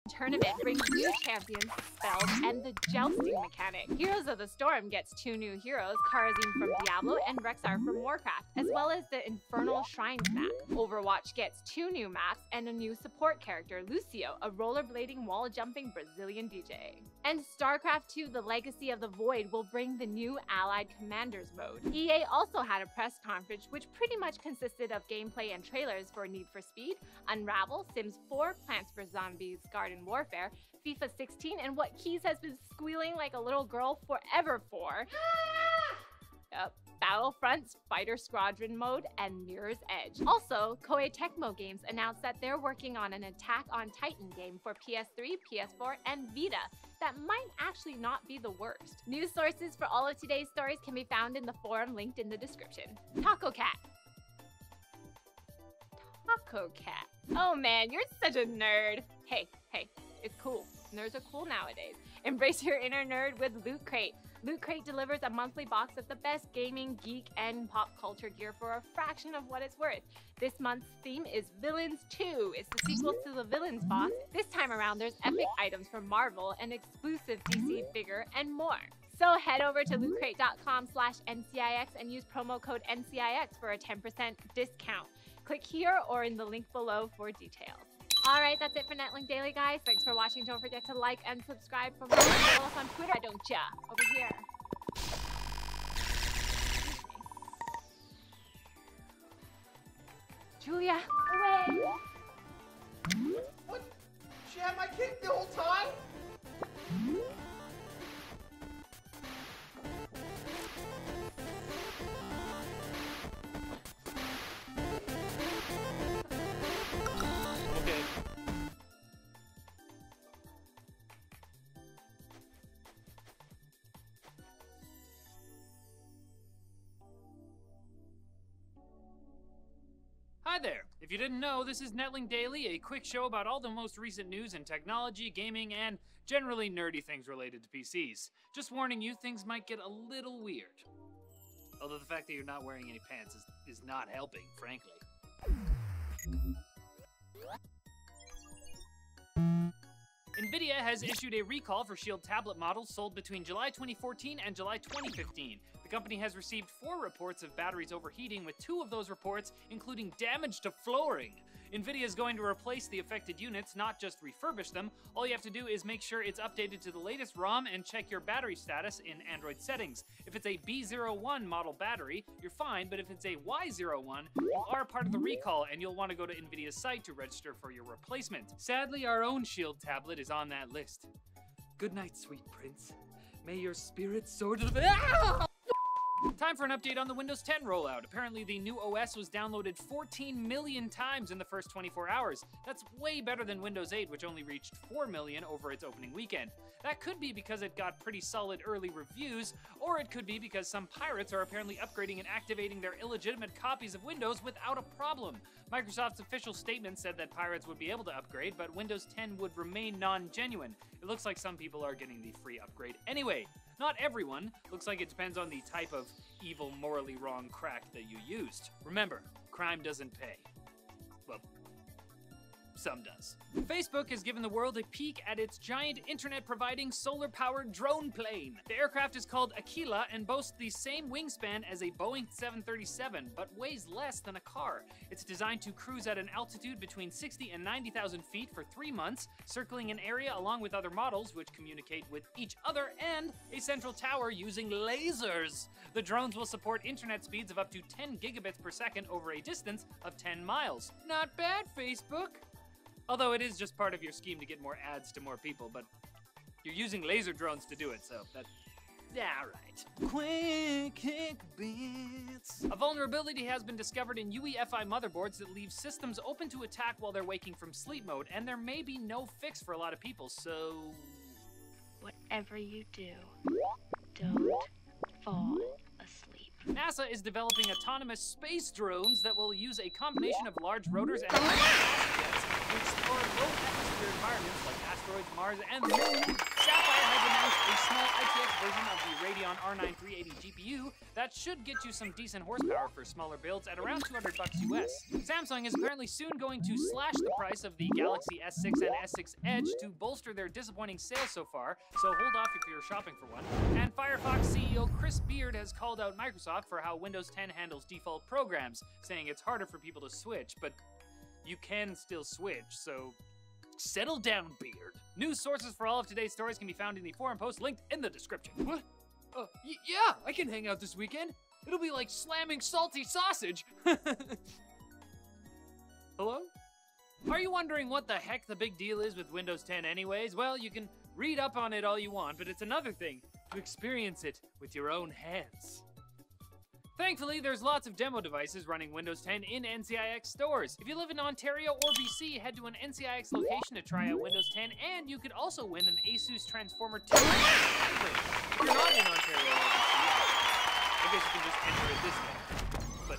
Tournament brings new champions, spells, and the jousting mechanic. Heroes of the Storm gets 2 new heroes, Karazin from Diablo and Rexar from Warcraft, as well as the Infernal Shrines map. Overwatch gets 2 new maps and a new support character, Lucio, a rollerblading, wall-jumping Brazilian DJ. And StarCraft 2: The Legacy of the Void will bring the new Allied Commanders mode. EA also had a press conference which pretty much consisted of gameplay and trailers for Need for Speed, Unravel, Sims 4, Plants vs. Zombies, Garden Warfare, FIFA 16, and what Keys has been squealing like a little girl forever for. Yep. Battlefront's Fighter Squadron mode and Mirror's Edge. Also, Koei Tecmo Games announced that they're working on an Attack on Titan game for PS3, PS4, and Vita that might actually not be the worst. News sources for all of today's stories can be found in the forum linked in the description. Taco Cat. Taco Cat. Oh man, you're such a nerd. Hey, it's cool. Nerds are cool nowadays. Embrace your inner nerd with Loot Crate. Loot Crate delivers a monthly box of the best gaming, geek, and pop culture gear for a fraction of what it's worth. This month's theme is Villains 2. It's the sequel to the Villains box. This time around, there's epic items from Marvel, an exclusive DC figure, and more. So head over to lootcrate.com/NCIX and use promo code NCIX for a 10% discount. Click here or in the link below for details. Alright, that's it for Netlink Daily, guys. Thanks for watching. Don't forget to like and subscribe for more. Follow us on Twitter, don't ya? Over here. Julia, away! What? She had my cake the whole time? Hi there! If you didn't know, this is Netlink Daily, a quick show about all the most recent news in technology, gaming, and generally nerdy things related to PCs. Just warning you, things might get a little weird. Although the fact that you're not wearing any pants is not helping, frankly. NVIDIA has issued a recall for Shield tablet models sold between July 2014 and July 2015. The company has received 4 reports of batteries overheating, with 2 of those reports including damage to flooring. NVIDIA is going to replace the affected units, not just refurbish them. All you have to do is make sure it's updated to the latest ROM and check your battery status in Android settings. If it's a B01 model battery, you're fine, but if it's a Y01, you are part of the recall and you'll want to go to NVIDIA's site to register for your replacement. Sadly, our own Shield tablet is on that list. Good night, sweet prince. May your spirit soar to the... Time for an update on the Windows 10 rollout. Apparently the new OS was downloaded 14 million times in the first 24 hours. That's way better than Windows 8, which only reached 4 million over its opening weekend. That could be because it got pretty solid early reviews, or it could be because some pirates are apparently upgrading and activating their illegitimate copies of Windows without a problem. Microsoft's official statement said that pirates would be able to upgrade, but Windows 10 would remain non-genuine. It looks like some people are getting the free upgrade anyway. Not everyone. Looks like it depends on the type of evil, morally wrong crack that you used. Remember, crime doesn't pay. Well, some does. Facebook has given the world a peek at its giant internet-providing solar-powered drone plane. The aircraft is called Aquila and boasts the same wingspan as a Boeing 737, but weighs less than a car. It's designed to cruise at an altitude between 60 and 90,000 feet for 3 months, circling an area along with other models which communicate with each other, and a central tower using lasers. The drones will support internet speeds of up to 10 gigabits per second over a distance of 10 miles. Not bad, Facebook! Although it is just part of your scheme to get more ads to more people, but you're using laser drones to do it, so that's... yeah, right. Quick bits. A vulnerability has been discovered in UEFI motherboards that leaves systems open to attack while they're waking from sleep mode, and there may be no fix for a lot of people, so... whatever you do, don't fall asleep. NASA is developing autonomous space drones that will use a combination of large rotors and jets to explore low-atmosphere environments like asteroids asteroids, Mars, and the Moon, Sapphire has announced a small ITX version of the Radeon R9 380 GPU that should get you some decent horsepower for smaller builds at around $200 US. Samsung is apparently soon going to slash the price of the Galaxy S6 and S6 Edge to bolster their disappointing sales so far, so hold off if you're shopping for one. And Firefox CEO Chris Beard has called out Microsoft for how Windows 10 handles default programs, saying it's harder for people to switch, but you can still switch, so settle down, Beard. News sources for all of today's stories can be found in the forum post linked in the description. What? Yeah, I can hang out this weekend. It'll be like slamming salty sausage. Hello? Are you wondering what the heck the big deal is with Windows 10 anyways? Well, you can read up on it all you want, but it's another thing to experience it with your own hands. Thankfully, there's lots of demo devices running Windows 10 in NCIX stores. If you live in Ontario or BC, head to an NCIX location to try out Windows 10, and you could also win an ASUS Transformer 2. If you're not in Ontario or BC, I guess you can just enter it this way.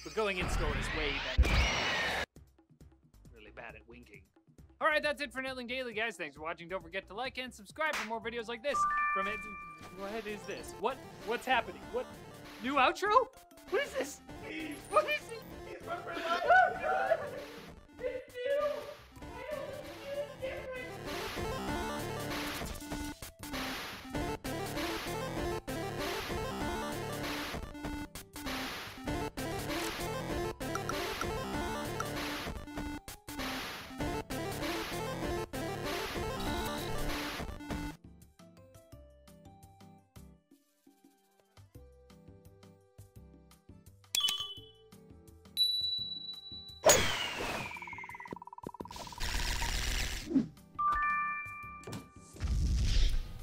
But going in store is way better. Really bad at winking. Alright, that's it for Netling Daily, guys. Thanks for watching. Don't forget to like and subscribe for more videos like this. From it. What is this? What's happening? What? New outro? What is this? What is it? He's run for his life. It's new! I don't see it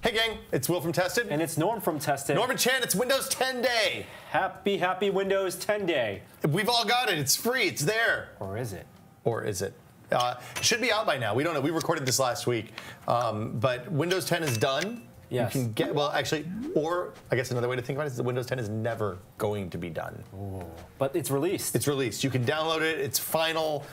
Hey gang, it's Will from Tested. And it's Norm from Tested. Norman Chan, it's Windows 10 Day. Happy Windows 10 Day. We've all got it, it's free, it's there. Or is it? Or is it? It should be out by now, we don't know, we recorded this last week. But Windows 10 is done. Yes. You can get, well actually, or I guess another way to think about it is that Windows 10 is never going to be done. Ooh. But it's released. It's released, you can download it, it's final.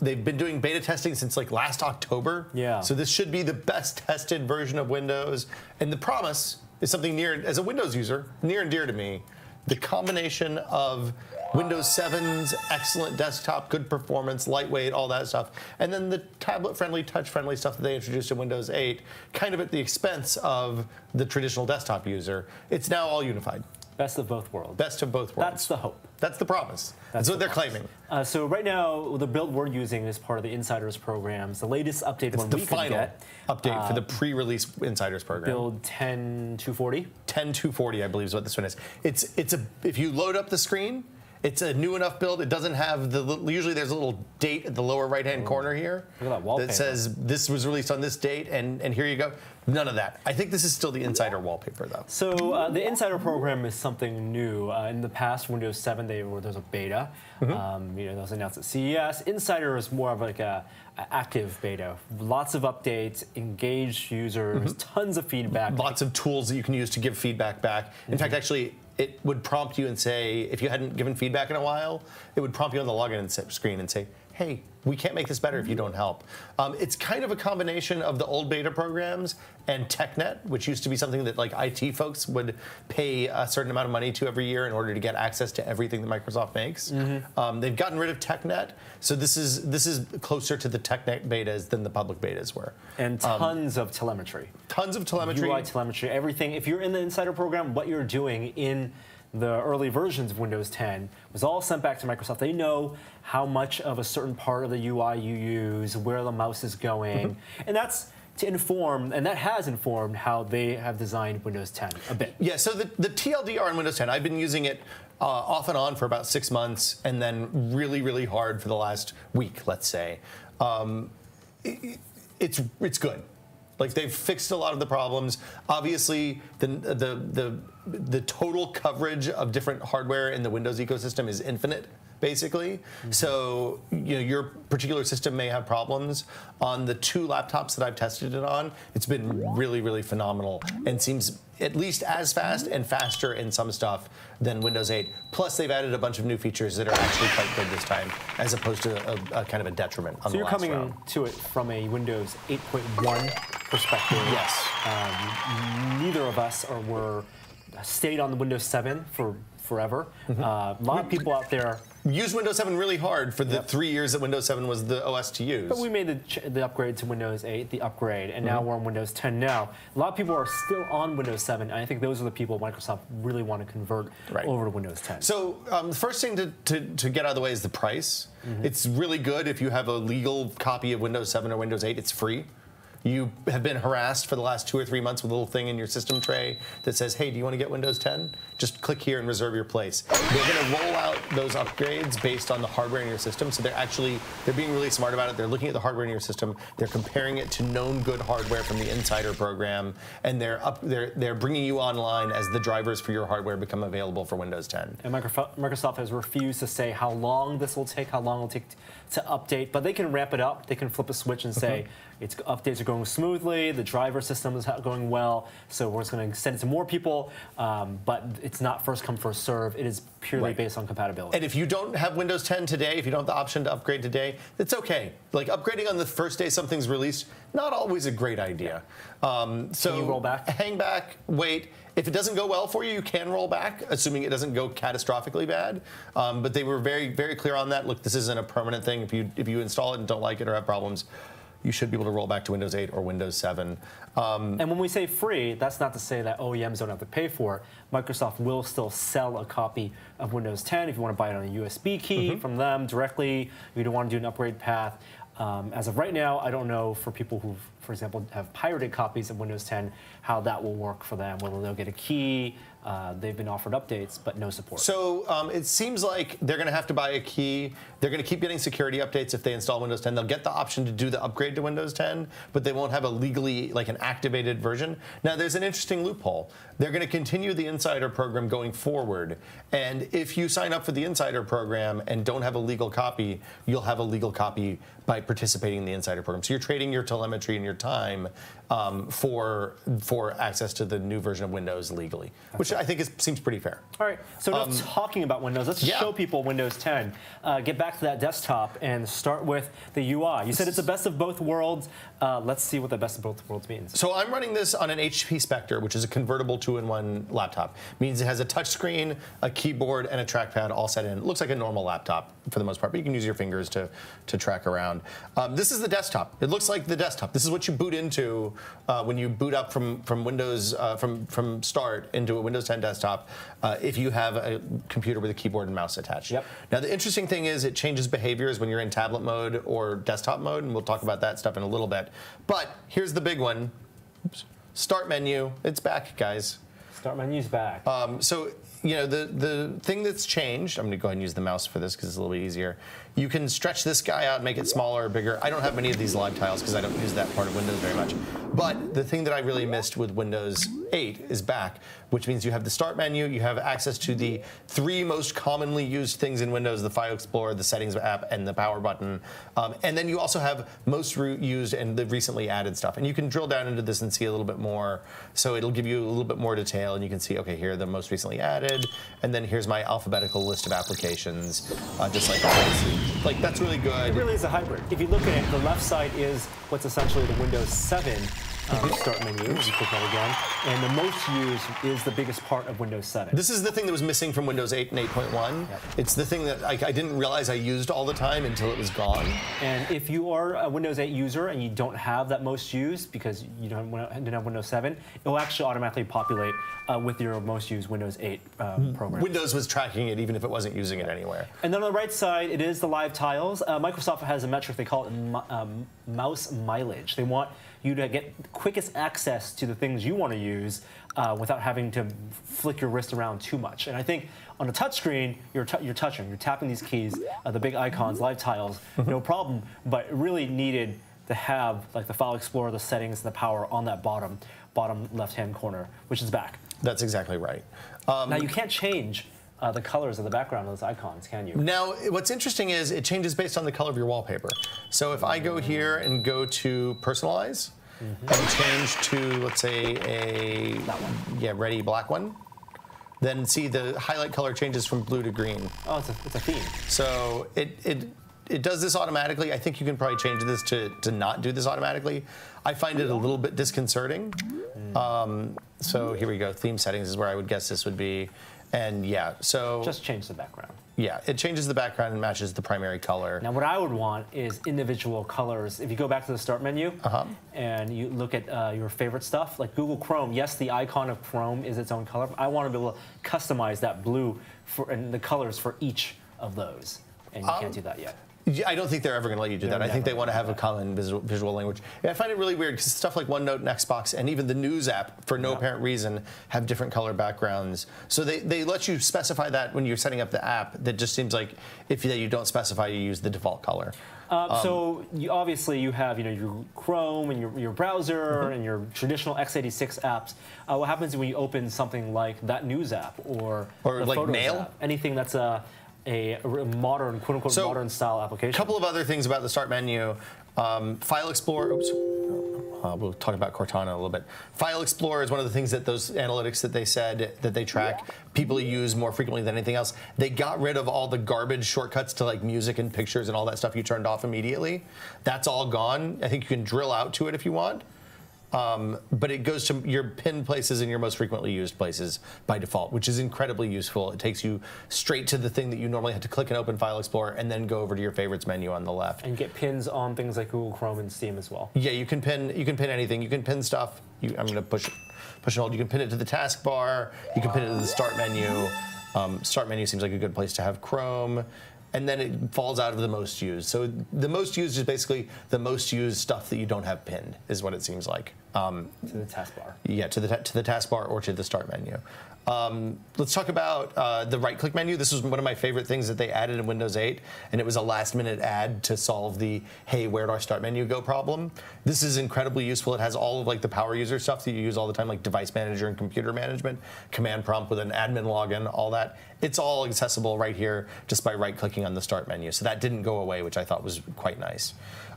They've been doing beta testing since like last October. Yeah. So this should be the best tested version of Windows. And the promise is something near, as a Windows user, near and dear to me. The combination of Windows 7's excellent desktop, good performance, lightweight, all that stuff, and then the tablet-friendly, touch-friendly stuff that they introduced in Windows 8, kind of at the expense of the traditional desktop user. It's now all unified. Best of both worlds. Best of both worlds. That's the hope. That's the promise. That's what they're claiming. So right now, the build we're using is part of the Insiders programs. The latest update It's the final update for the pre-release Insiders program. Build 10.240. 10.240, I believe, is what this one is. If you load up the screen, it's a new enough build. It doesn't have usually there's a little date at the lower right-hand corner here. Look at that wallpaper. That says this was released on this date, and here you go. None of that. I think this is still the Insider wallpaper, though. So the Insider program is something new. In the past, Windows 7, there was a beta. That was announced at CES. Insider is more of like a active beta. Lots of updates, engaged users, tons of feedback. Lots of tools that you can use to give feedback back. In fact, actually, it would prompt you and say, if you hadn't given feedback in a while, it would prompt you on the login screen and say, hey, we can't make this better if you don't help. It's kind of a combination of the old beta programs and TechNet, which used to be something that like IT folks would pay a certain amount of money to every year in order to get access to everything that Microsoft makes. They've gotten rid of TechNet, so this is closer to the TechNet betas than the public betas were. And tons of telemetry. Tons of telemetry. UI telemetry, everything. If you're in the Insider program, what you're doing in the early versions of Windows 10 was all sent back to Microsoft. They know how much of a certain part of the UI you use, where the mouse is going, and that's to inform, and that has informed how they have designed Windows 10 a bit. Yeah, so the TLDR on Windows 10, I've been using it off and on for about 6 months, and then really, really hard for the last week, let's say. It's good. Like, they've fixed a lot of the problems. Obviously, the total coverage of different hardware in the Windows ecosystem is infinite, basically. So, your particular system may have problems. On the 2 laptops that I've tested it on, it's been really, really phenomenal, and seems at least as fast and faster in some stuff than Windows 8. Plus, they've added a bunch of new features that are actually quite good this time, as opposed to a kind of a detriment on so the last you're coming round. to it from a Windows 8.1 perspective. Yes. Neither of us were stayed on the Windows 7 for forever. A lot of people out there used Windows 7 really hard for the 3 years that Windows 7 was the OS to use. But we made the upgrade to Windows 8, the upgrade, and now we're on Windows 10 now. A lot of people are still on Windows 7, and I think those are the people Microsoft really want to convert over to Windows 10. So the first thing to get out of the way is the price. It's really good if you have a legal copy of Windows 7 or Windows 8. It's free. You have been harassed for the last 2 or 3 months with a little thing in your system tray that says, hey, do you want to get Windows 10? Just click here and reserve your place. They're going to roll out those upgrades based on the hardware in your system. So they're being really smart about it. They're looking at the hardware in your system. They're comparing it to known good hardware from the Insider program. And they're bringing you online as the drivers for your hardware become available for Windows 10. And Microsoft has refused to say how long this will take, how long it will take to update. But they can ramp it up. They can flip a switch and say, updates are going smoothly, the driver system is going well, so we're just going to extend it to more people, but it's not first come, first serve. It is purely based on compatibility. And if you don't have Windows 10 today, if you don't have the option to upgrade today, it's okay. Like upgrading on the first day something's released, not always a great idea. So can you roll back? Hang back, wait. If it doesn't go well for you, you can roll back, assuming it doesn't go catastrophically bad. But they were very, very clear on that. Look, this isn't a permanent thing. If you install it and don't like it or have problems, you should be able to roll back to Windows 8 or Windows 7. And when we say free, that's not to say that OEMs don't have to pay for it. Microsoft will still sell a copy of Windows 10 if you want to buy it on a USB key from them directly. If you don't want to do an upgrade path. As of right now, I don't know for people who, for example, have pirated copies of Windows 10, how that will work for them, whether they'll get a key. They've been offered updates, but no support. So it seems like they're going to have to buy a key. They're going to keep getting security updates if they install Windows 10. They'll get the option to do the upgrade to Windows 10, but they won't have a legally, like an activated version. Now, there's an interesting loophole. They're going to continue the Insider program going forward. And if you sign up for the Insider program and don't have a legal copy, you'll have a legal copy by participating in the Insider program. So you're trading your telemetry and your time for access to the new version of Windows legally, which I think seems pretty fair. All right, so enough talking about Windows. Let's show people Windows 10. Get back to that desktop and start with the UI. You said it's the best of both worlds. Let's see what the best of both worlds means. So I'm running this on an HP Spectre, which is a convertible 2-in-1 laptop. Means it has a touchscreen, a keyboard, and a trackpad all set in. It looks like a normal laptop for the most part, but you can use your fingers to track around. This is the desktop. It looks like the desktop. This is what you boot into when you boot up from Windows from start into a Windows 10 desktop if you have a computer with a keyboard and mouse attached. Now the interesting thing is it changes behaviors when you're in tablet mode or desktop mode, and we'll talk about that stuff in a little bit. But here's the big one. Oops. Start menu. It's back, guys. Start menu's back. So you know the thing that's changed. I'm going to go ahead and use the mouse for this because it's a little bit easier. You can stretch this guy out, make it smaller or bigger. I don't have many of these live tiles because I don't use that part of Windows very much. But the thing that I really missed with Windows 8 is back, which means you have the Start menu, you have access to the 3 most commonly used things in Windows, the File Explorer, the Settings app, and the Power button. And then you also have most used and the recently added stuff. And you can drill down into this and see a little bit more. So it'll give you a little bit more detail, and you can see, okay, here are the most recently added, and then here's my alphabetical list of applications, just like that. Like, that's really good. It really is a hybrid. If you look at it, the left side is what's essentially the Windows 7 start menu. You click that again. And the most used is the biggest part of Windows 7. This is the thing that was missing from Windows 8 and 8.1. Yep. It's the thing that I didn't realize I used all the time until it was gone. And if you are a Windows 8 user and you don't have that most used because you didn't have Windows 7, it will actually automatically populate with your most used Windows 8 program. Windows was tracking it even if it wasn't using it anywhere. And then on the right side, it is the live tiles. Microsoft has a metric, they call it mouse mileage. They want you to get quickest access to the things you want to use without having to flick your wrist around too much. And I think on a touchscreen, you're tapping these keys, the big icons, live tiles, no problem, but it really needed to have like the File Explorer, the settings, and the power on that bottom left-hand corner, which is back. That's exactly right. Now you can't change the colors of the background of those icons, can you? Now, what's interesting is it changes based on the color of your wallpaper. So if I go here and go to personalize, and change to, let's say, That one. yeah, ready black one, then see the highlight color changes from blue to green. Oh, it's a theme. So it does this automatically. I think you can probably change this to not do this automatically. I find it a little bit disconcerting. So here we go. Theme settings is where I would guess this would be. And yeah, so Just change the background. yeah, it changes the background and matches the primary color. Now, what I would want is individual colors. If you go back to the start menu and you look at your favorite stuff, like Google Chrome, yes, the icon of Chrome is its own color. But I want to be able to customize that blue and the colors for each of those. And you can't do that yet. Yeah, I don't think they're ever going to let you do that. I think they want to have a common visual language. Yeah, I find it really weird because stuff like OneNote and Xbox and even the News app, for no apparent reason, have different color backgrounds. So they let you specify that when you're setting up the app. That just seems like if you don't specify, you use the default color. So obviously you have your Chrome and your browser and your traditional x86 apps. What happens when you open something like that News app or the like Photos Mail? app? Anything that's a modern, quote-unquote, modern style application. A couple of other things about the start menu. File Explorer, oops, we'll talk about Cortana a little bit. File Explorer is one of the things that those analytics that they said that they track, people use more frequently than anything else. They got rid of all the garbage shortcuts to like music and pictures and all that stuff you turned off immediately. That's all gone. I think you can drill out to it if you want. But it goes to your pinned places and your most frequently used places by default, which is incredibly useful. It takes you straight to the thing that you normally have to click and open File Explorer and then go over to your favorites menu on the left. And get pins on things like Google Chrome and Steam as well. Yeah, you can pin anything. You can pin stuff. I'm going to push and hold. You can pin it to the taskbar. You can pin it to the start menu. Start menu seems like a good place to have Chrome. And then it falls out of the most used. So the most used is basically the most used stuff that you don't have pinned, is what it seems like. To the taskbar. Yeah, to the taskbar or to the start menu. Let's talk about the right-click menu. This was one of my favorite things that they added in Windows 8, and it was a last-minute add to solve the "Hey, where'd our start menu go?" problem. This is incredibly useful. It has all of like the power user stuff that you use all the time, like device manager and computer management, command prompt with an admin login, all that. It's all accessible right here just by right-clicking on the start menu. So that didn't go away, which I thought was quite nice.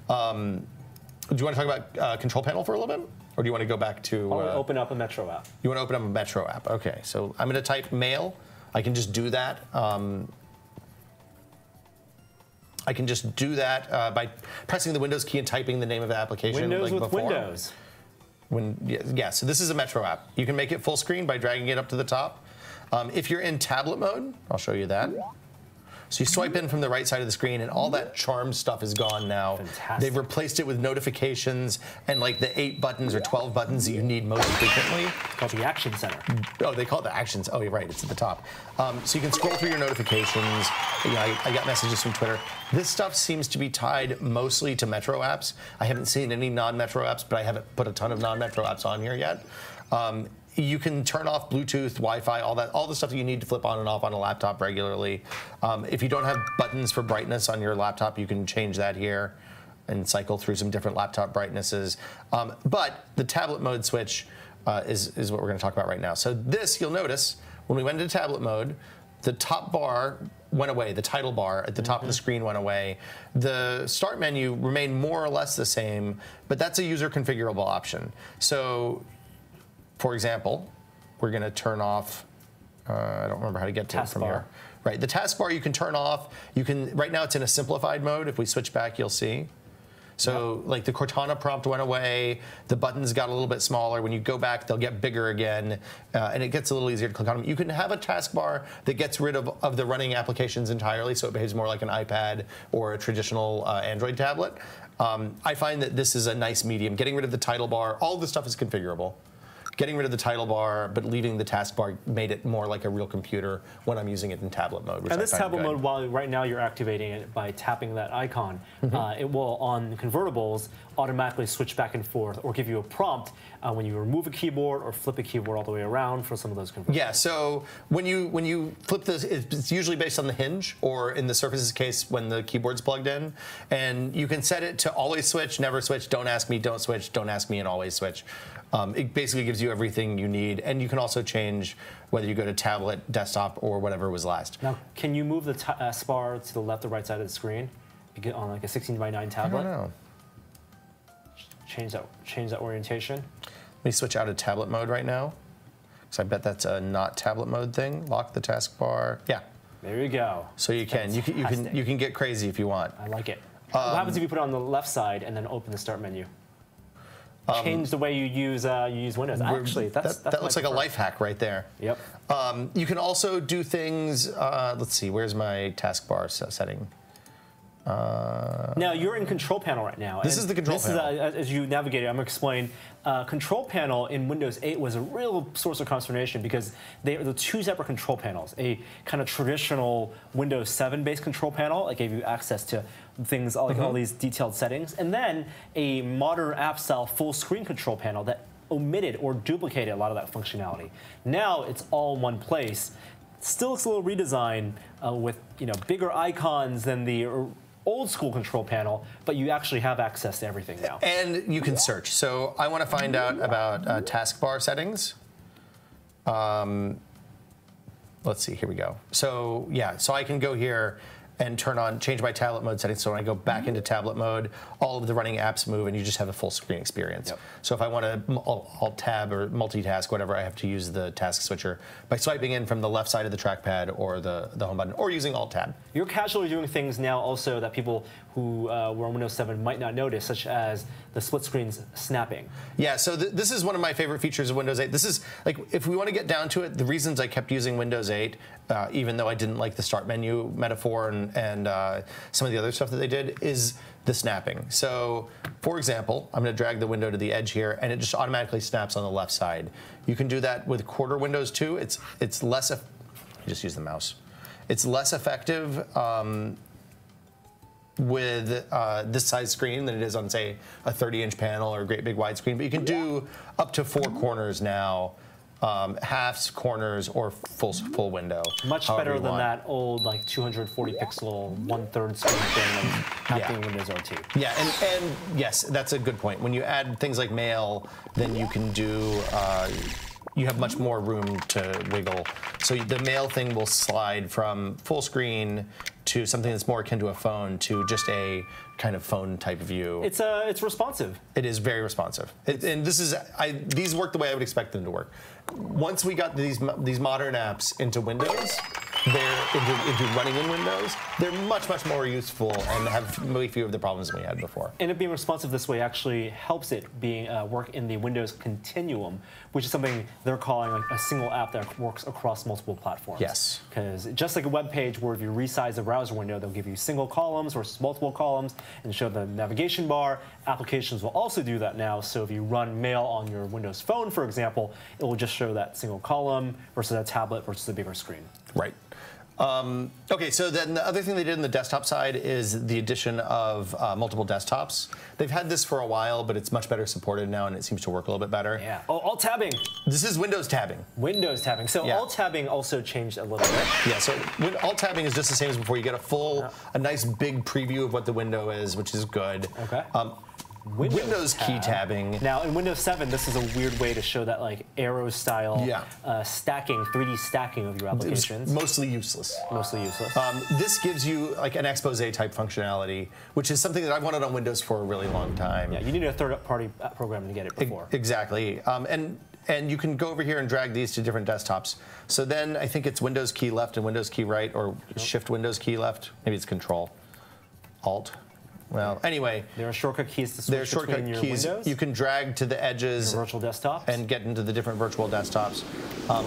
Do you want to talk about Control Panel for a little bit? Or do you want to go back to... I want to open up a Metro app. You want to open up a Metro app. Okay, so I'm going to type Mail. I can just do that. I can just do that by pressing the Windows key and typing the name of the application. Windows like with before. Windows. Yeah, so this is a Metro app. You can make it full screen by dragging it up to the top. If you're in tablet mode, I'll show you that. So you swipe in from the right side of the screen, and all that charm stuff is gone now. Fantastic. They've replaced it with notifications and like the 8 buttons or 12 buttons that you need most frequently. Called the Action Center. Oh, they call it the Actions. Oh, you're right. It's at the top. So you can scroll through your notifications. I got messages from Twitter. This stuff seems to be tied mostly to Metro apps. I haven't seen any non-Metro apps, but I haven't put a ton of non-Metro apps on here yet. You can turn off Bluetooth, Wi-Fi, all the stuff that you need to flip on and off on a laptop regularly. If you don't have buttons for brightness on your laptop, you can change that here and cycle through some different laptop brightnesses. But the tablet mode switch is what we're going to talk about right now. So this, you'll notice, when we went into tablet mode, the top bar went away. The title bar at the top of the screen went away. The start menu remained more or less the same, but that's a user configurable option. So, for example, we're going to turn off, I don't remember how to get to it from here. Right, the taskbar you can turn off. You can, right now it's in a simplified mode. If we switch back, you'll see. So like the Cortana prompt went away, the buttons got a little bit smaller. When you go back, they'll get bigger again, and it gets a little easier to click on them. You can have a taskbar that gets rid of the running applications entirely, so it behaves more like an iPad or a traditional Android tablet. I find that this is a nice medium. Getting rid of the title bar, all this stuff is configurable. Getting rid of the title bar, but leaving the taskbar made it more like a real computer when I'm using it in tablet mode. Which and this tablet mode, while right now you're activating it by tapping that icon, it will, on convertibles, automatically switch back and forth or give you a prompt when you remove a keyboard or flip a keyboard all the way around for some of those convertibles. Yeah, so when you flip this, it's usually based on the hinge, or in the Surface's case, when the keyboard's plugged in. And you can set it to always switch, never switch, don't ask me, don't switch, don't ask me, and always switch. It basically gives you everything you need, and you can also change whether you go to tablet, desktop, or whatever was last. Now, can you move the taskbar to the left or right side of the screen on like a 16:9 tablet? I don't know. change that orientation. Let me switch out of tablet mode right now, because I bet that's a not tablet mode thing. Lock the taskbar. Yeah. There you go. So you can get crazy if you want. I like it. What happens if you put it on the left side and then open the start menu? Change the way you use Windows. Actually, that looks like a life hack right there. Yep. You can also do things. Let's see. Where's my taskbar setting? Now you're in Control Panel right now. This is the Control Panel. As you navigate it, I'm going to explain. Control Panel in Windows 8 was a real source of consternation because they are the two separate control panels. A kind of traditional Windows 7-based control panel that gave you access to things like all these detailed settings, and then a modern app-style full-screen control panel that omitted or duplicated a lot of that functionality. Now it's all in one place. Still, it's a little redesign with bigger icons than the old school control panel, but you actually have access to everything now. And you can search. So I want to find out about taskbar settings. Let's see, here we go. So yeah, so I can go here and change my tablet mode settings. So when I go back into tablet mode, all of the running apps move and you just have a full screen experience. Yep. So if I want to alt-tab or multitask, whatever, I have to use the task switcher by swiping in from the left side of the trackpad or the home button, or using alt-tab. You're casually doing things now also that people who were on Windows 7 might not notice, such as the split screens snapping. Yeah, so this is one of my favorite features of Windows 8. This is, like, if we want to get down to it, the reasons I kept using Windows 8, even though I didn't like the start menu metaphor and some of the other stuff that they did, is the snapping. So, for example, I'm going to drag the window to the edge here, and it just automatically snaps on the left side. You can do that with quarter windows too. It's less. Just use the mouse. It's less effective with this size screen than it is on, say, a 30-inch panel or a great big widescreen. But you can do up to 4 corners now. Halves, corners, or full window. Much better than that old, like, 240 pixel 1/3 screen thing happening in Windows RT. Yeah, and yes, that's a good point. When you add things like mail, then you can do. You have much more room to wiggle. So the mail thing will slide from full screen to something that's more akin to a phone to just a kind of phone type view. It's responsive. It is very responsive, and these work the way I would expect them to work. Once we got these modern apps into Windows, into running in Windows, they're much more useful and have way fewer of the problems we had before. And it being responsive this way actually helps it work in the Windows continuum, which is something they're calling a single app that works across multiple platforms. Yes. Because just like a web page where if you resize the browser window, they'll give you single columns versus multiple columns and show the navigation bar. Applications will also do that now. So if you run Mail on your Windows Phone, for example, it will just show that single column versus a tablet versus a bigger screen. Right. Okay, so then the other thing they did on the desktop side is the addition of multiple desktops. They've had this for a while, but it's much better supported now, and it seems to work a little bit better. Yeah. Oh, alt-tabbing. This is Windows tabbing. Windows tabbing. So yeah. Alt-tabbing also changed a little bit. Yeah, so alt-tabbing is just the same as before. You get a nice big preview of what the window is, which is good. Okay. Windows key tabbing. Now, in Windows 7, this is a weird way to show that, like, arrow-style stacking, 3D stacking of your applications. It's mostly useless. Mostly useless. This gives you, like, an expose-type functionality, which is something that I've wanted on Windows for a really long time. Yeah, you need a third-party program to get it before. Exactly. And you can go over here and drag these to different desktops. So then I think it's Windows key left and Windows key right, or Shift Windows key left. Maybe it's Control, Alt. Well, anyway. There are shortcut keys to switch between your windows. You can drag to the edges. Your virtual desktops. And get into the different virtual desktops.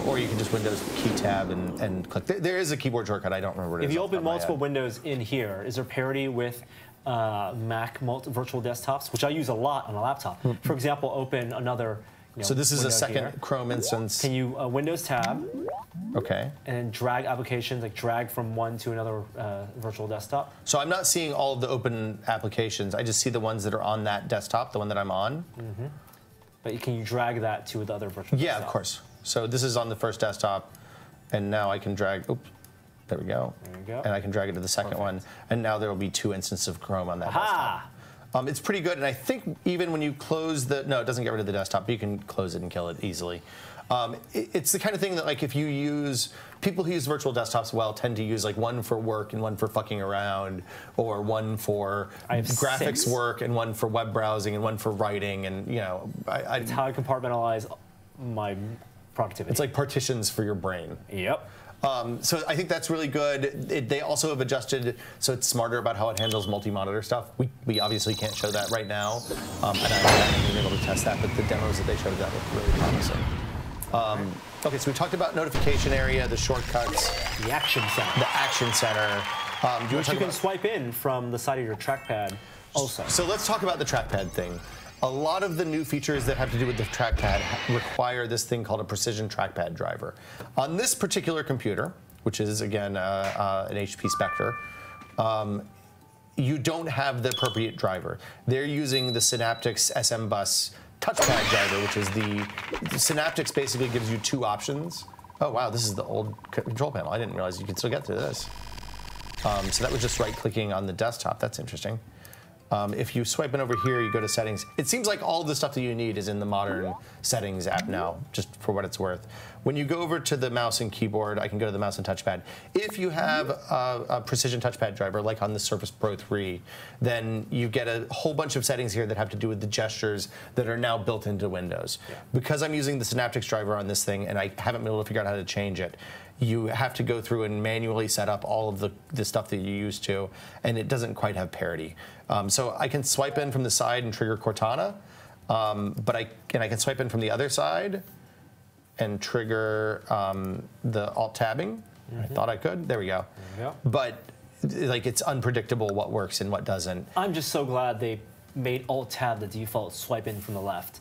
Or you can just Windows key tab and click. There is a keyboard shortcut. I don't remember what it is. If you open multiple windows in here, is there parity with Mac virtual desktops, which I use a lot on a laptop? For example, open another. So this is a second Chrome instance. Can you Windows tab? Okay. And then drag applications, like drag from one to another virtual desktop? So I'm not seeing all of the open applications. I just see the ones that are on that desktop, the one that I'm on. Mm-hmm. But can you drag that to the other virtual desktop? Yeah, of course. So this is on the first desktop, and now I can drag, oops, there we go. There you go. And I can drag it to the second one, and now there will be 2 instances of Chrome on that desktop. It's pretty good, and I think even when you close the, no, it doesn't get rid of the desktop, but you can close it and kill it easily. It's the kind of thing that, like, if you use, people who use virtual desktops well tend to use like one for work and one for fucking around, or one for graphics work and one for web browsing and one for writing, and you know, it's how I compartmentalize my productivity. It's like partitions for your brain. Yep. So I think that's really good. They also have adjusted so it's smarter about how it handles multi-monitor stuff. We obviously can't show that right now, and I haven't been able to test that, but the demos that they showed that look really promising. Okay, so we talked about notification area, the shortcuts. The action center. The action center. Which you can swipe in from the side of your trackpad also. So let's talk about the trackpad thing. A lot of the new features that have to do with the trackpad require this thing called a precision trackpad driver. On this particular computer, which is, again, an HP Spectre, you don't have the appropriate driver. They're using the Synaptics SM Bus touchpad driver, which is Synaptics basically gives you two options. Oh, wow, this is the old control panel. I didn't realize you could still get to this. So that was just right-clicking on the desktop. That's interesting. If you swipe in over here, you go to settings. It seems like all of the stuff that you need is in the modern settings app now, just for what it's worth. When you go over to the mouse and keyboard, I can go to the mouse and touchpad. If you have a precision touchpad driver, like on the Surface Pro 3, then you get a whole bunch of settings here that have to do with the gestures that are now built into Windows. Yeah. Because I'm using the Synaptics driver on this thing, and I haven't been able to figure out how to change it, you have to go through and manually set up all of the stuff that you used to, and it doesn't quite have parity. So I can swipe in from the side and trigger Cortana, but I can swipe in from the other side and trigger the Alt tabbing. I thought I could. There we go. Yeah. But like, it's unpredictable what works and what doesn't. I'm just so glad they made Alt tab the default swipe in from the left.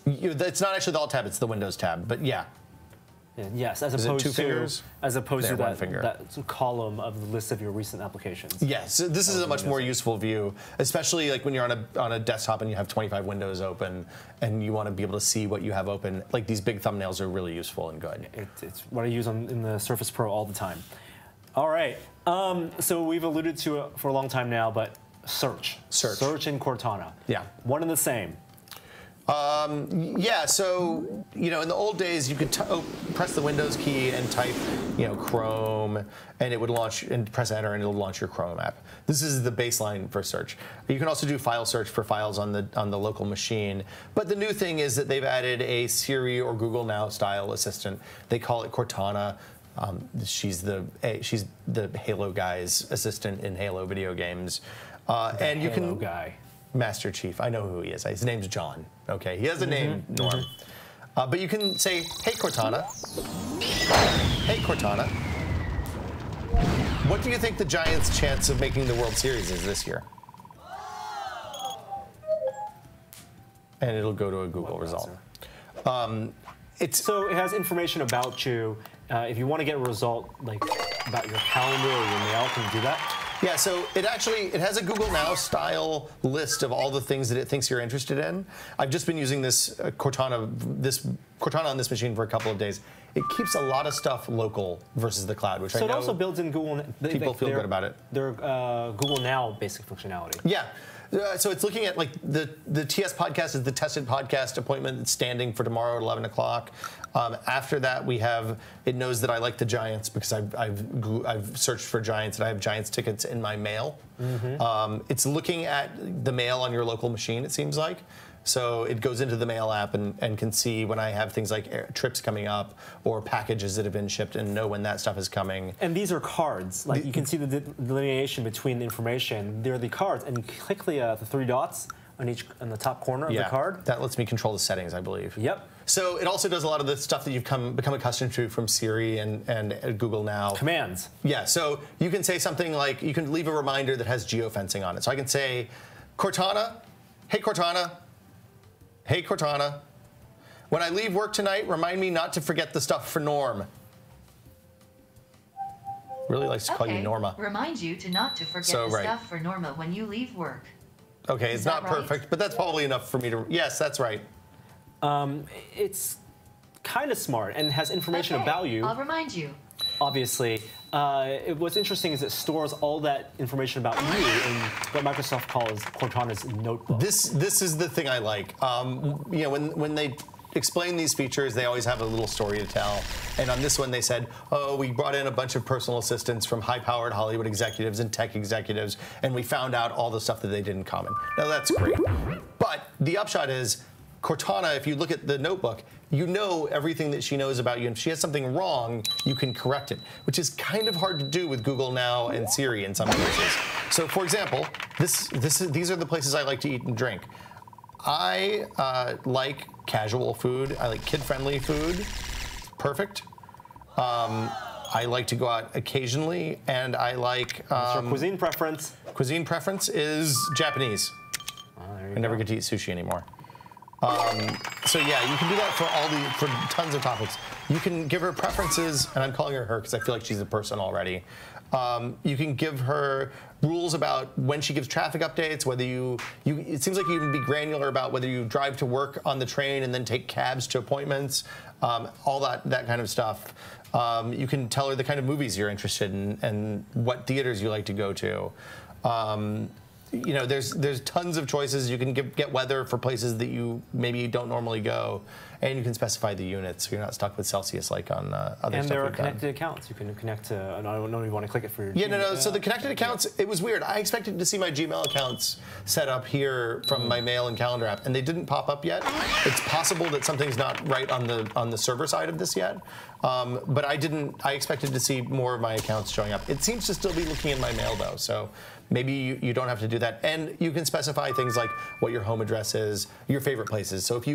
It's not actually the Alt tab; it's the Windows tab. But yeah. Yes, as opposed to that column of the list of your recent applications. Yes, so this is a much more useful view, especially like when you're on a desktop and you have 25 windows open and you want to be able to see what you have open. Like, these big thumbnails are really useful and good. It's what I use in the Surface Pro all the time. All right, so we've alluded to it for a long time now, but search and Cortana. Yeah, one and the same. Yeah, so, you know, in the old days, you could press the Windows key and type, you know, Chrome, and it would launch, and press enter, and it'll launch your Chrome app. This is the baseline for search. You can also do file search for files on the local machine. But the new thing is that they've added a Siri or Google Now style assistant. They call it Cortana. She's the Halo guy's assistant in Halo video games. And you can Master Chief. I know who he is. His name's John. Okay, he has a name, Norm. But you can say, "Hey Cortana. Hey Cortana. What do you think the Giants' chance of making the World Series is this year?" And it'll go to a Google result. So it has information about you. If you want to get a result, like about your calendar or your mail, can you do that? Yeah, so it has a Google Now style list of all the things that it thinks you're interested in. I've just been using this Cortana on this machine for a couple of days. It keeps a lot of stuff local versus the cloud, which I know. So it also builds in Google. People feel good about it. Their Google Now basic functionality. Yeah. So it's looking at, like, the TS podcast is the tested podcast appointment that's standing for tomorrow at 11 o'clock. After that, it knows that I like the Giants because I've searched for Giants and I have Giants tickets in my mail. It's looking at the mail on your local machine, it seems like. So it goes into the mail app and can see when I have things like trips coming up or packages that have been shipped and know when that stuff is coming. And these are cards. Like, you can see the delineation between the information. They're the cards, and you click the three dots on the top corner of the card. That lets me control the settings, I believe. Yep. So it also does a lot of the stuff that you've become accustomed to from Siri and Google Now. Commands. Yeah, so you can say something like, you can leave a reminder that has geofencing on it. So I can say, Cortana, hey Cortana, hey Cortana, when I leave work tonight, remind me not to forget the stuff for Norm. Really likes to call you Norma. Remind you not to forget the stuff for Norma when you leave work. Okay, it's not perfect, but that's probably enough for me to. Yes, that's right. It's kind of smart and has information about you. I'll remind you. obviously. What's interesting is it stores all that information about you in what Microsoft calls Cortana's notebook. This is the thing I like. You know, when they explain these features, they always have a little story to tell. And on this one, they said, oh, we brought in a bunch of personal assistants from high-powered Hollywood executives and tech executives, and we found out all the stuff that they did in common. Now, that's great. But the upshot is, Cortana, if you look at the notebook, you know everything that she knows about you, and if she has something wrong, you can correct it, which is kind of hard to do with Google Now and Siri in some cases. So, for example, these are the places I like to eat and drink. I like casual food. I like kid-friendly food. Perfect. I like to go out occasionally, and I like... What's your cuisine preference? Cuisine preference is Japanese. I never get to eat sushi anymore. So yeah, you can do that for tons of topics. You can give her preferences, and I'm calling her because I feel like she's a person already. You can give her rules about when she gives traffic updates, whether it seems like you can be granular about whether you drive to work on the train and then take cabs to appointments, all that kind of stuff. You can tell her the kind of movies you're interested in and what theaters you like to go to. You know, there's tons of choices. You can get weather for places that you maybe don't normally go, and you can specify the units, so you're not stuck with Celsius like on other stuff. And there are connected accounts. You can connect to. I don't know if you want to click it for your. Yeah, no. So the connected accounts, it was weird. I expected to see my Gmail accounts set up here from my mail and calendar app, and they didn't pop up yet. It's possible that something's not right on the server side of this yet, but I didn't. I expected to see more of my accounts showing up. It seems to still be looking in my mail though, so. Maybe you don't have to do that, and you can specify things like what your home address is, your favorite places. So if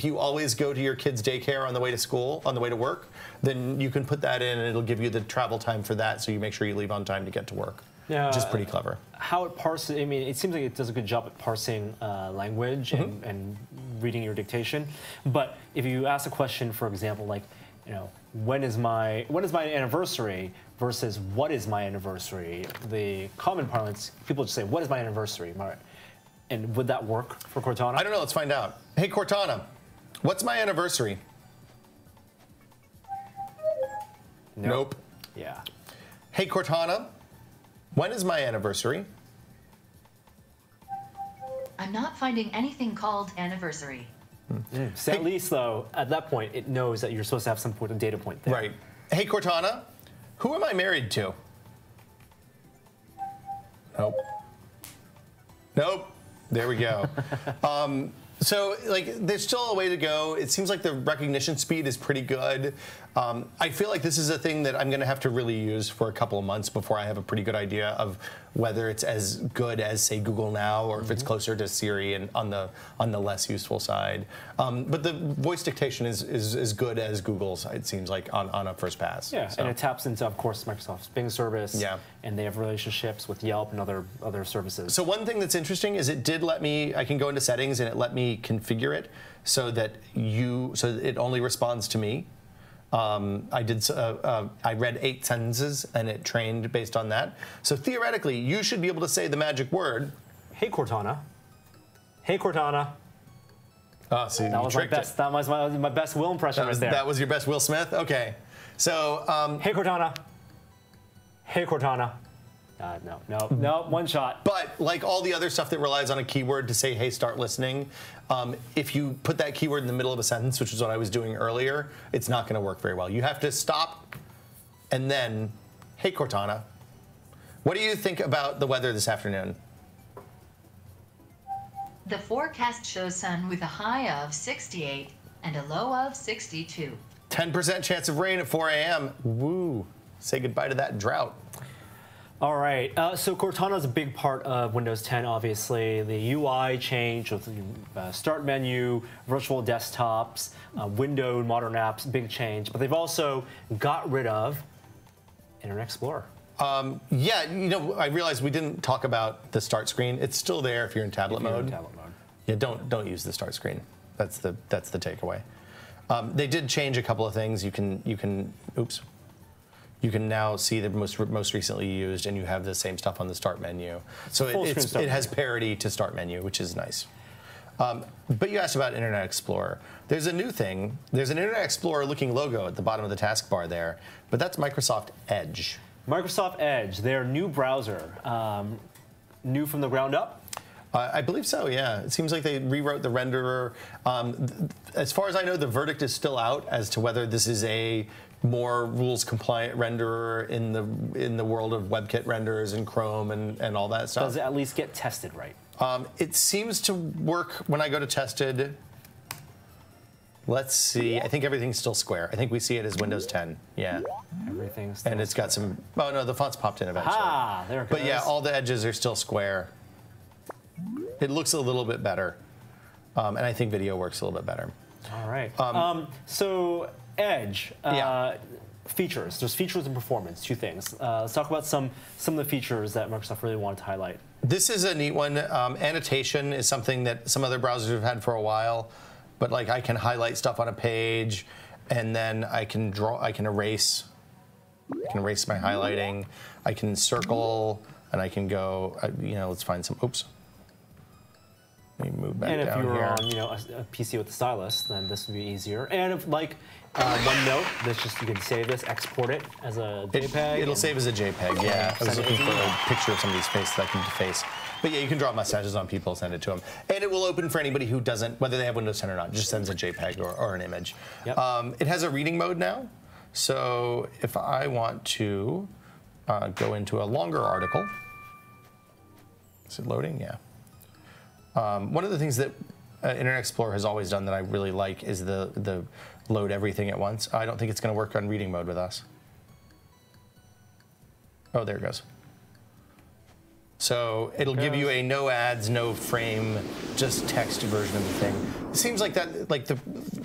you always go to your kid's daycare on the way to school, on the way to work, then you can put that in, and it'll give you the travel time for that, so you make sure you leave on time to get to work. Yeah, which is pretty clever. How it parses, I mean, it seems like it does a good job at parsing language and reading your dictation. But if you ask a question, for example, like, you know, when is my anniversary versus what is my anniversary? The common parlance, people just say, what is my anniversary? And would that work for Cortana? I don't know, let's find out. Hey Cortana, what's my anniversary? Nope. Yeah. Hey Cortana, when is my anniversary? I'm not finding anything called anniversary. So at least, though, at that point, it knows that you're supposed to have some sort of data point there. Right. Hey, Cortana, who am I married to? Nope. Nope. There we go. So, like, there's still a way to go. It seems like the recognition speed is pretty good. I feel like this is a thing that I'm going to have to really use for a couple of months before I have a pretty good idea of whether it's as good as, say, Google Now, or if it's closer to Siri and on the less useful side. But the voice dictation is as good as Google's, it seems like, on a first pass. Yeah, so. And it taps into, of course, Microsoft's Bing service. Yeah. And they have relationships with Yelp and other services. So one thing that's interesting is it did let me, I can go into settings and it let me configure it so that it only responds to me. I read 8 sentences and it trained based on that. So theoretically, you should be able to say the magic word. Hey Cortana. Hey Cortana. Oh, so that was my best. That was my best Will impression right there. That was your best Will Smith. Okay. So. Hey Cortana. Hey Cortana. No, one shot. But like all the other stuff that relies on a keyword to say, hey, start listening, if you put that keyword in the middle of a sentence, which is what I was doing earlier, it's not going to work very well. You have to stop and then, hey, Cortana, what do you think about the weather this afternoon? The forecast shows sun with a high of 68 and a low of 62. 10% chance of rain at 4 a.m. Woo. Say goodbye to that drought. All right, so Cortana is a big part of Windows 10, obviously. The UI change with the start menu, virtual desktops, windowed modern apps, big change. But they've also got rid of Internet Explorer. Yeah, you know, I realized we didn't talk about the start screen. It's still there if you're in tablet mode. Yeah, don't use the start screen. That's the takeaway. They did change a couple of things. You can oops. You can now see the most recently used, and you have the same stuff on the start menu. So it has parity to start menu, which is nice. But you asked about Internet Explorer. There's a new thing. There's an Internet Explorer-looking logo at the bottom of the taskbar there, but that's Microsoft Edge. Microsoft Edge, their new browser, new from the ground up? I believe so, yeah. It seems like they rewrote the renderer. As far as I know, the verdict is still out as to whether this is a more rules-compliant renderer in the world of WebKit renderers and Chrome and all that stuff. Does it at least get tested right? It seems to work when I go to tested. Let's see. I think everything's still square. I think we see it as Windows 10. Yeah. Everything's still And it's got some. Oh no, the font's popped in eventually. Ah, there it goes. But yeah, all the edges are still square. It looks a little bit better, and I think video works a little bit better. All right. So Edge. Features. There's features and performance. Two things. Let's talk about some of the features that Microsoft really wanted to highlight. This is a neat one. Annotation is something that some other browsers have had for a while, but like I can highlight stuff on a page, and then I can draw. I can erase. I can erase my highlighting. I can circle, and I can go. Let's find some. Oops. Let me move back down here. And if you were on, a PC with a stylus, then this would be easier. And if, like, OneNote, that's just, you can save this, export it as a JPEG. It'll save as a JPEG, yeah. I was looking for a picture of somebody's face that I can deface. But yeah, you can draw mustaches on people, send it to them. And it will open for anybody who doesn't, whether they have Windows 10 or not, just sends a JPEG or an image. Yep. It has a reading mode now. So if I want to go into a longer article, is it loading? Yeah. One of the things that Internet Explorer has always done that I really like is the load everything at once. I don't think it's going to work on reading mode with us. Oh, there it goes. So it'll give you a no ads, no frame, just text version of the thing. It seems like that,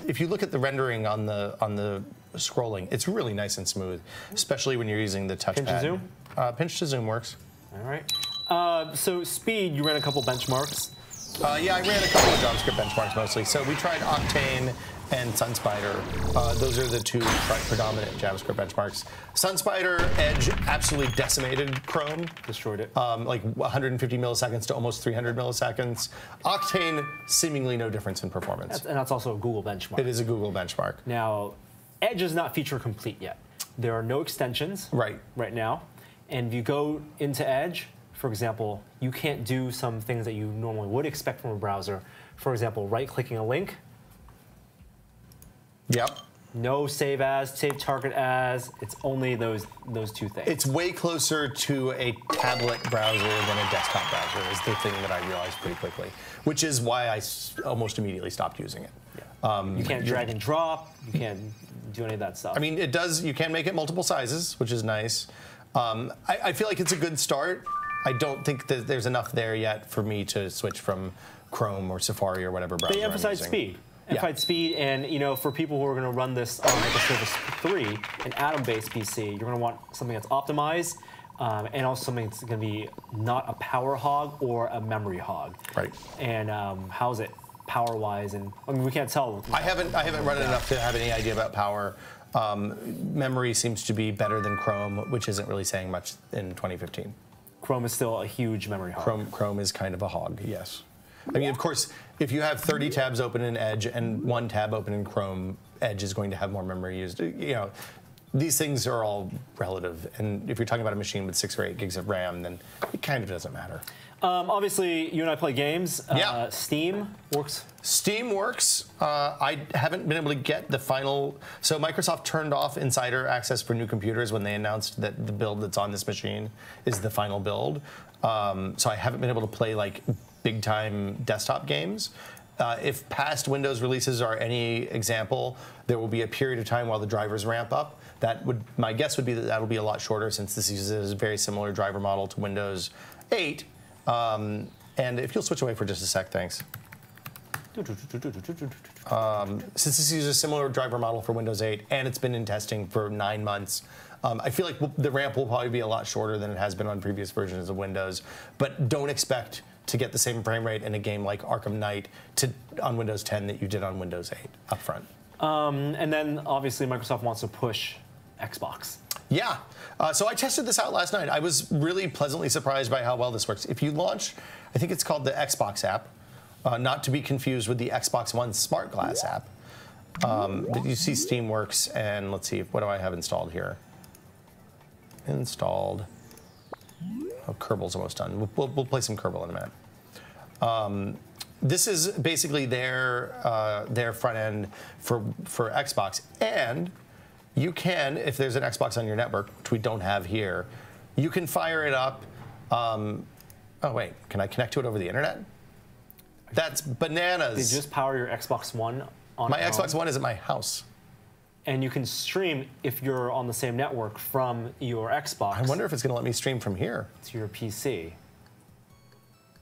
if you look at the rendering on the scrolling, it's really nice and smooth, especially when you're using the touchpad. Pinch to zoom? Pinch to zoom works. All right. So speed, you ran a couple benchmarks. Yeah, I ran a couple of JavaScript benchmarks mostly. So we tried Octane and SunSpider. Those are the two predominant JavaScript benchmarks. SunSpider Edge absolutely decimated Chrome. Destroyed it. Like 150 milliseconds to almost 300 milliseconds. Octane, seemingly no difference in performance. And that's also a Google benchmark. It is a Google benchmark. Now, Edge is not feature complete yet. There are no extensions right now. And if you go into Edge, for example, you can't do some things that you normally would expect from a browser. For example, right-clicking a link. Yep. No save as, save target as. It's only those two things. It's way closer to a tablet browser than a desktop browser is the thing that I realized pretty quickly, which is why I almost immediately stopped using it. Yeah. You can't drag and drop. You can't do any of that stuff. I mean, it does. You can make it multiple sizes, which is nice. I feel like it's a good start. I don't think that there's enough there yet for me to switch from Chrome or Safari or whatever browser They emphasize speed. Emphasize speed, and for people who are going to run this on like a Surface 3, an Atom-based PC, you're going to want something that's optimized, and also something that's going to be not a power hog or a memory hog. Right. And how's it power-wise? And I mean, we can't tell. I haven't run it enough to have any idea about power. Memory seems to be better than Chrome, which isn't really saying much in 2015. Chrome is still a huge memory hog. Chrome is kind of a hog, yes. I mean, of course, if you have 30 tabs open in Edge and one tab open in Chrome, Edge is going to have more memory used. These things are all relative. And if you're talking about a machine with 6 or 8 gigs of RAM, then it kind of doesn't matter. Obviously, you and I play games. Yeah. Steam works? Steam works. I haven't been able to get the final. So Microsoft turned off insider access for new computers when they announced that the build that's on this machine is the final build. So I haven't been able to play like big-time desktop games. If past Windows releases are any example, there will be a period of time while the drivers ramp up. My guess would be that that'll be a lot shorter since this uses a very similar driver model to Windows 8. And if you'll switch away for just a sec, thanks. Since this uses a similar driver model for Windows 8 and it's been in testing for 9 months, I feel like the ramp will probably be a lot shorter than it has been on previous versions of Windows. But don't expect to get the same frame rate in a game like Arkham Knight on Windows 10 that you did on Windows 8 up front. And then obviously Microsoft wants to push Xbox. Yeah. So I tested this out last night. I was really pleasantly surprised by how well this works. If you launch, I think it's called the Xbox app, not to be confused with the Xbox One Smart Glass app. But you see Steamworks, and let's see, what do I have installed here? Installed. Oh, Kerbal's almost done. We'll play some Kerbal in a minute. This is basically their front end for Xbox, and you can, if there's an Xbox on your network, which we don't have here, you can fire it up. Oh wait, can I connect to it over the internet? That's bananas. Did you just power your Xbox One on my Xbox One is at my house. And you can stream, if you're on the same network, from your Xbox. I wonder if it's going to let me stream from here. To your PC.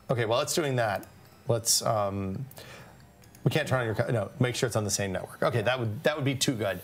Okay, well, it's doing that. Let's, we can't turn on your, no, make sure it's on the same network. Okay, that would be too good.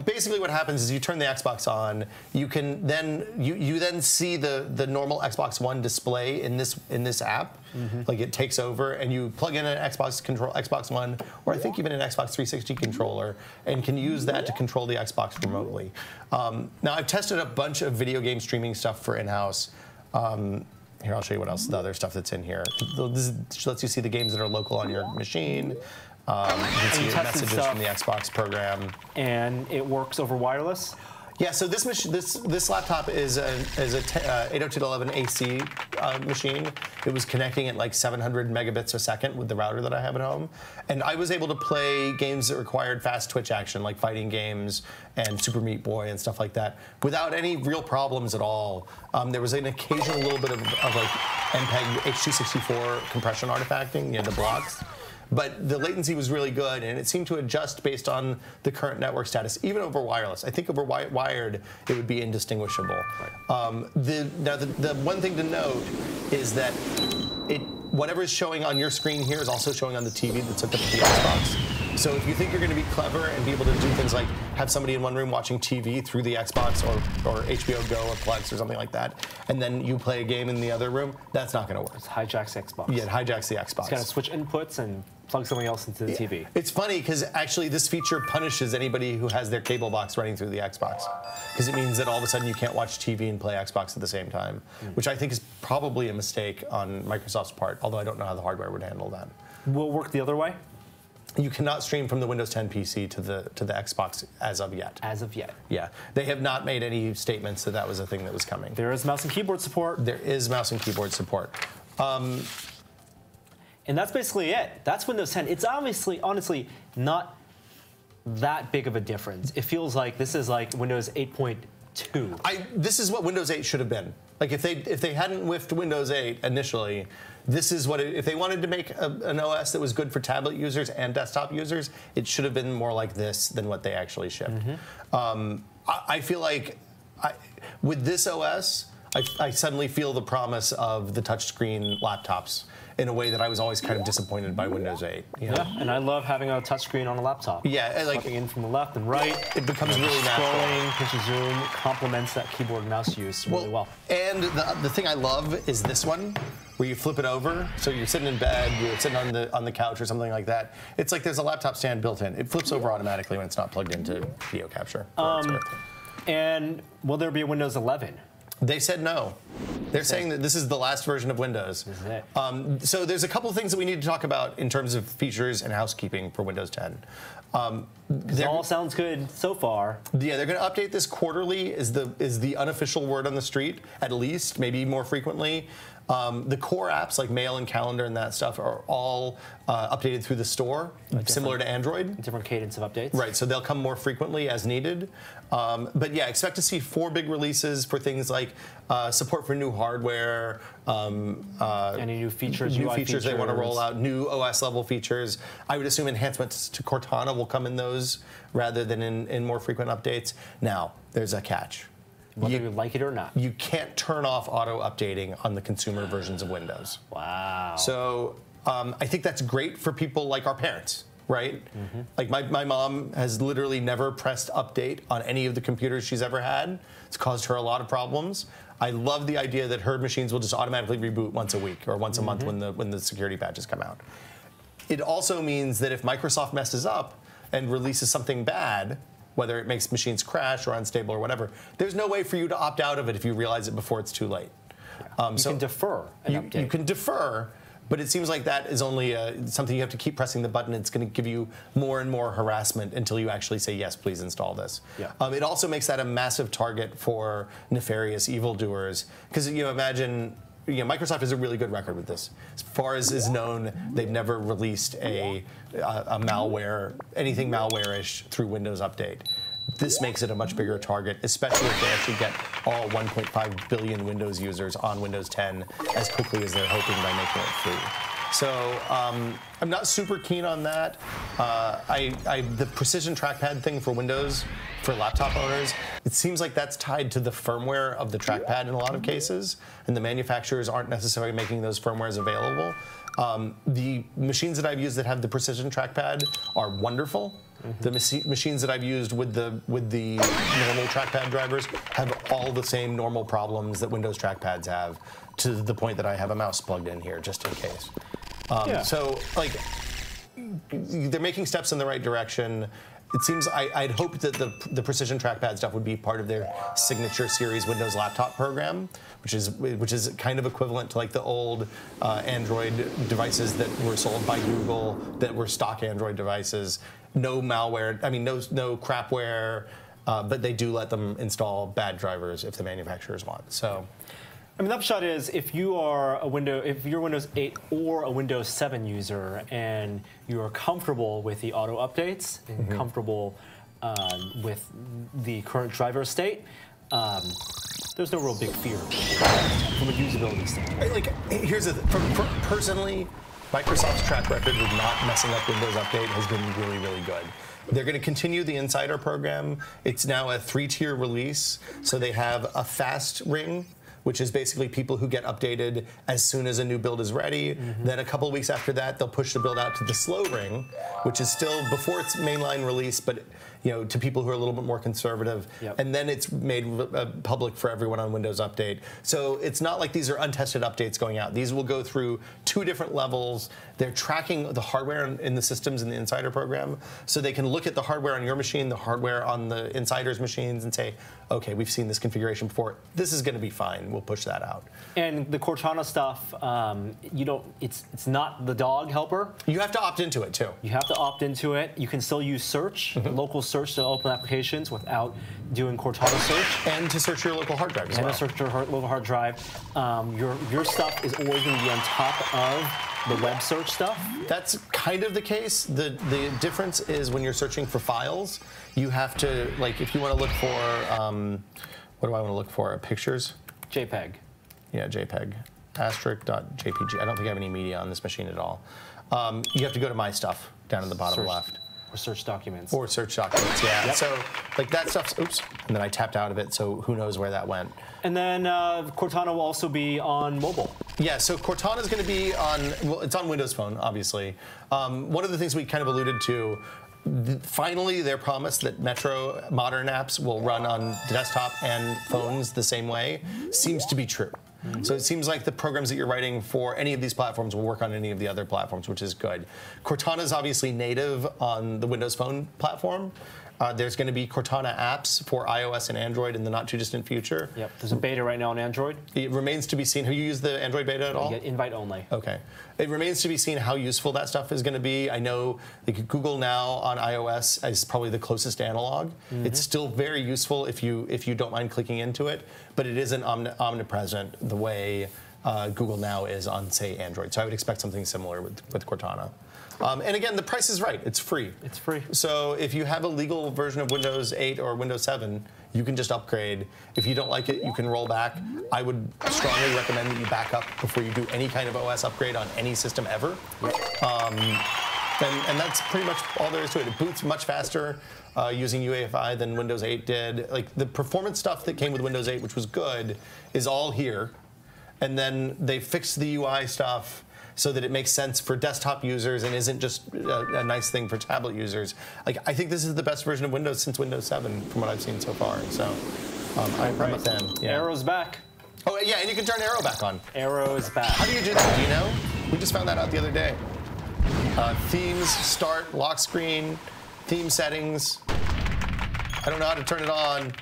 Basically what happens is you turn the Xbox on, you can then, you then see the normal Xbox One display in this app. Like it takes over, and you plug in an Xbox One, or I think even an Xbox 360 controller, and can use that to control the Xbox remotely. Now I've tested a bunch of video game streaming stuff for in-house. Here, I'll show you what else, the other stuff that's in here. This lets you see the games that are local on your machine. You can see your messages from the Xbox program. And it works over wireless? Yeah, so this laptop is a 802.11ac machine. It was connecting at like 700 megabits a second with the router that I have at home. And I was able to play games that required fast twitch action, like fighting games and Super Meat Boy and stuff like that, without any real problems at all. There was an occasional little bit of like MPEG H.264 compression artifacting, you know, the blocks. But the latency was really good, and it seemed to adjust based on the current network status, even over wireless. I think over wired, it would be indistinguishable. Right. The one thing to note is that whatever is showing on your screen here is also showing on the TV that's hooked up to the Xbox. So if you think you're going to be clever and be able to do things like have somebody in one room watching TV through the Xbox or HBO Go or Plex or something like that, and then you play a game in the other room, that's not going to work. It hijacks the Xbox. Yeah, it hijacks the Xbox. It's got to switch inputs and plug something else into the TV. It's funny because actually this feature punishes anybody who has their cable box running through the Xbox, because it means that all of a sudden you can't watch TV and play Xbox at the same time, which I think is probably a mistake on Microsoft's part, although I don't know how the hardware would handle that. Will it work the other way? You cannot stream from the Windows 10 PC to the Xbox as of yet. As of yet. Yeah. They have not made any statements that that was a thing that was coming. There is mouse and keyboard support. There is mouse and keyboard support. And that's basically it. That's Windows 10. It's honestly, not that big of a difference. It feels like this is like Windows 8.2. This is what Windows 8 should have been. Like if they hadn't whiffed Windows 8 initially, this is what if they wanted to make an OS that was good for tablet users and desktop users, it should have been more like this than what they actually shipped. I feel like with this OS, I suddenly feel the promise of the touchscreen laptops in a way that I was always kind of disappointed by Windows 8. You know? Yeah, and I love having a touchscreen on a laptop. Yeah, like Plugging in from the left and right. It becomes really natural. Scrolling, pinch and zoom complements that keyboard and mouse use really well. And the thing I love is this one, where you flip it over. So you're sitting in bed, you're sitting on the couch or something like that. It's like there's a laptop stand built in. It flips over automatically when it's not plugged into video capture. And will there be a Windows 11? They said no. They're saying that this is the last version of Windows. This is it. So there's a couple of things that we need to talk about in terms of features and housekeeping for Windows 10. It all sounds good so far. Yeah, they're going to update this quarterly is the unofficial word on the street, at least, maybe more frequently. The core apps like Mail and Calendar and that stuff are all updated through the store, similar to Android. Different cadence of updates. Right, so they'll come more frequently as needed. But yeah, expect to see 4 big releases for things like support for new hardware, any new features, new features they want to roll out, new OS level features. I would assume enhancements to Cortana will come in those rather than in more frequent updates. Now, there's a catch. Whether you like it or not. You can't turn off auto updating on the consumer versions of Windows. Wow. So I think that's great for people like our parents, right? Like my mom has literally never pressed update on any of the computers she's ever had. It's caused her a lot of problems. I love the idea that her machines will just automatically reboot once a week or once a month when the security patches come out. It also means that if Microsoft messes up and releases something bad, whether it makes machines crash or unstable or whatever, there's no way for you to opt out of it if you realize it before it's too late. You can defer an update. You can defer, But it seems like that is only something you have to keep pressing the button. It's going to give you more and more harassment until you actually say, yes, please install this. Yeah. It also makes that a massive target for nefarious evildoers. Because imagine, Microsoft has a really good record with this. As far as is known, they've never released a malware, anything malware-ish through Windows Update. This makes it a much bigger target, especially if they actually get all 1.5 billion Windows users on Windows 10 as quickly as they're hoping by making it free. So I'm not super keen on that. The precision trackpad thing for Windows, for laptop owners, it seems like that's tied to the firmware of the trackpad in a lot of cases, and the manufacturers aren't necessarily making those firmwares available. The machines that I've used that have the precision trackpad are wonderful. The machines that I've used with the normal trackpad drivers have all the same normal problems that Windows trackpads have, to the point that I have a mouse plugged in here just in case. So, like, they're making steps in the right direction. It seems I'd hoped that the precision trackpad stuff would be part of their signature series Windows laptop program, which is kind of equivalent to like the old Android devices that were sold by Google that were stock Android devices. No malware, I mean no crapware, but they do let them install bad drivers if the manufacturers want. So. I mean, the upshot is, if you're a Windows 8 or a Windows 7 user and you are comfortable with the auto updates and comfortable with the current driver state, there's no real big fear from a usability standpoint. Like, here's the thing. Personally, Microsoft's track record with not messing up Windows Update has been really, really good. They're going to continue the Insider program. It's now a 3-tier release, so they have a fast ring, which is basically people who get updated as soon as a new build is ready. Then a couple of weeks after that, they'll push the build out to the slow ring, which is still before its mainline release, but to people who are a little bit more conservative. And then it's made public for everyone on Windows Update. So it's not like these are untested updates going out. These will go through 2 different levels. They're tracking the hardware in the systems in the Insider program, so they can look at the hardware on your machine, the hardware on the Insider's machines, and say, okay, we've seen this configuration before. This is going to be fine. We'll push that out. And the Cortana stuff, it's not the dog helper. You have to opt into it too. You have to opt into it. You can still use search, local search, to open applications without doing Cortana search. And to search your local hard drive as well. And to search your local hard drive. Your stuff is always going to be on top of the web search stuff. That's kind of the case. The difference is when you're searching for files, you have to, like, if you want to look for, what do I want to look for? Pictures? JPEG. Yeah, JPEG. Asterisk.jpg. I don't think I have any media on this machine at all. You have to go to My Stuff down in the bottom left. Or search documents. Or search documents, yeah. So, like, that stuff's, oops, and then I tapped out of it, so who knows where that went. And then Cortana will also be on mobile. Yeah, so Cortana's going to be on, well, it's on Windows Phone, obviously. One of the things we kind of alluded to, finally their promise that Metro modern apps will run on desktop and phones the same way seems to be true. So it seems like the programs that you're writing for any of these platforms will work on any of the other platforms, which is good. Cortana is obviously native on the Windows Phone platform. There's going to be Cortana apps for iOS and Android in the not-too-distant future. Yep, there's a beta right now on Android. It remains to be seen. Have you used the Android beta at all? Yeah, invite only. Okay. It remains to be seen how useful that stuff is going to be. I know like, Google Now on iOS is probably the closest analog. It's still very useful if you don't mind clicking into it, but it isn't omnipresent the way Google Now is on, say, Android. So I would expect something similar with Cortana. And again, the price is right. It's free. It's free. So if you have a legal version of Windows 8 or Windows 7, you can just upgrade. If you don't like it, you can roll back. I would strongly recommend that you back up before you do any kind of OS upgrade on any system ever. And that's pretty much all there is to it. It boots much faster using UEFI than Windows 8 did. Like the performance stuff that came with Windows 8, which was good, is all here. And then they fixed the UI stuff so that it makes sense for desktop users and isn't just a nice thing for tablet users. Like, I think this is the best version of Windows since Windows 7, from what I've seen so far. So, I'm a fan. Yeah. Arrow's back. Oh, yeah, and you can turn Arrow back on. Arrow is back. How do you do that? Do you know? We just found that out the other day. Themes, start, lock screen, theme settings. I don't know how to turn it on.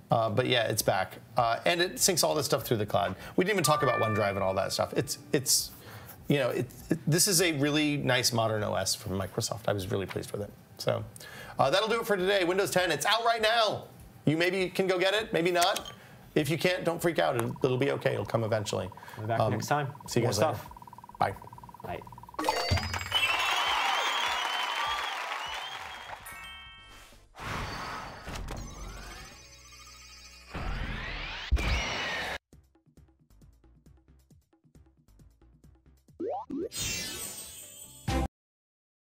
But yeah, it's back. And it syncs all this stuff through the cloud. We didn't even talk about OneDrive and all that stuff. this is a really nice modern OS from Microsoft. I was really pleased with it. So that'll do it for today. Windows 10, it's out right now. You maybe can go get it, maybe not. If you can't, don't freak out. It'll be okay. It'll come eventually. We'll be back next time. See you guys later. Bye. Bye. You